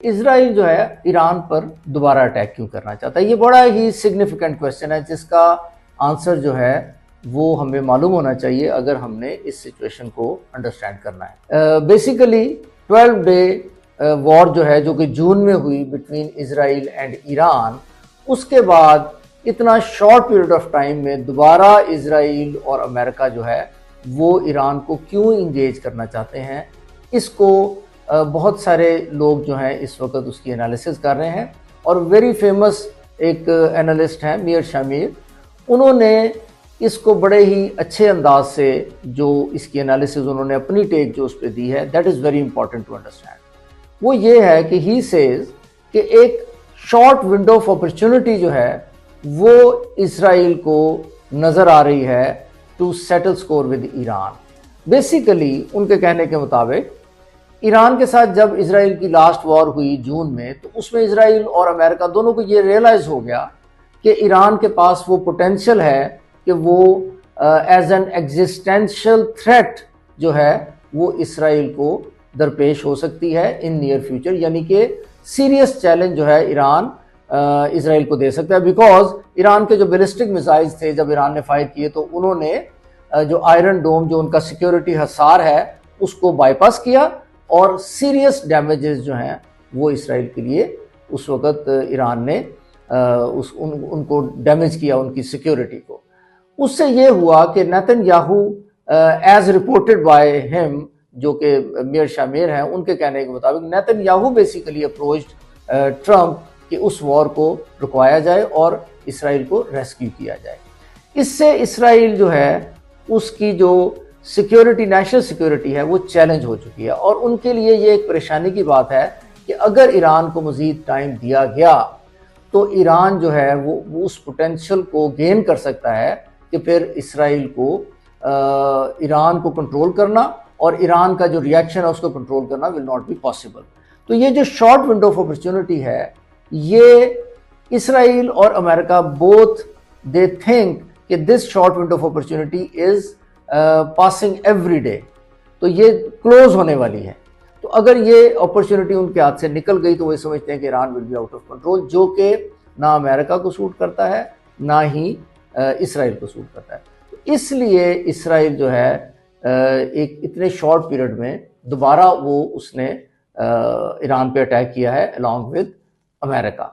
Israel जो है Iran पर दोबारा अटैक क्यों करना चाहता है? ये बड़ा ही सिग्निफिकेंट क्वेश्चन है जिसका आंसर जो है वो हमें मालूम होना चाहिए अगर हमने इस सिचुएशन को अंडरस्टैंड करना है। बेसिकली 12 डे वॉर जो है, जो कि जून में हुई बिटवीन इजराइल एंड ईरान, उसके बाद इतना शॉर्ट पीरियड ऑफ टाइम में दोबारा इजराइल और अमेरिका जो है वो ईरान को क्यों इंगेज करना चाहते हैं, इसको बहुत सारे लोग जो हैं इस वक्त उसकी एनालिसिस कर रहे हैं। और वेरी फेमस एक एनालिस्ट हैं मीर शामिर, उन्होंने इसको बड़े ही अच्छे अंदाज से जो इसकी एनालिसिस उन्होंने अपनी टेक जो उस पर दी है, that is very important to understand. वो ये है कि ही सेज कि एक शॉर्ट विंडो ऑफ अपॉर्चुनिटी जो है वो इसराइल को नज़र आ रही है to settle score with Iran. Basically उनके कहने के मुताबिक ईरान के साथ जब इसराइल की लास्ट वॉर हुई जून में, तो उसमें इसराइल और अमेरिका दोनों को ये रियलाइज़ हो गया कि ईरान के पास वो पोटेंशियल है कि वो एज एन एग्जिस्टेंशियल थ्रेट जो है वो इसराइल को दरपेश हो सकती है इन नियर फ्यूचर, यानी कि सीरियस चैलेंज जो है ईरान इसराइल को दे सकता है। बिकॉज ईरान के जो बैलिस्टिक मिसाइल्स थे जब ईरान ने फायर किए तो उन्होंने जो आयरन डोम जो उनका सिक्योरिटी हसार है उसको बाईपास किया और सीरियस डैमेजेस जो हैं वो इसराइल के लिए उस वक़्त ईरान ने उनको डैमेज किया, उनकी सिक्योरिटी को। उससे ये हुआ कि Netanyahu as reported by him, जो कि मीर शामिर हैं, उनके कहने के मुताबिक नेतन्याहू बेसिकली अप्रोच्ड ट्रंप कि उस वॉर को रुकवाया जाए और इसराइल को रेस्क्यू किया जाए। इससे इसराइल जो है उसकी जो सिक्योरिटी, नेशनल सिक्योरिटी है, वो चैलेंज हो चुकी है। और उनके लिए ये एक परेशानी की बात है कि अगर ईरान को मज़ीद टाइम दिया गया तो ईरान जो है वो उस पोटेंशियल को गेन कर सकता है कि फिर इसराइल को ईरान को कंट्रोल करना और ईरान का जो रिएक्शन है उसको कंट्रोल करना विल नॉट बी पॉसिबल। तो ये जो शॉर्ट विंडो ऑफ अपॉर्चुनिटी है, ये इसराइल और अमेरिका बोथ दे थिंक कि this short window of opportunity is passing every day, तो ये क्लोज होने वाली है। तो अगर ये अपॉर्चुनिटी उनके हाथ से निकल गई तो वो समझते हैं कि Iran will be out of control, जो कि ना अमेरिका को सूट करता है ना ही इसराइल को सूट करता है। तो इसलिए इसराइल जो है एक इतने शॉर्ट पीरियड में दोबारा वो उसने ईरान पे अटैक किया है अलॉन्ग विद अमेरिका।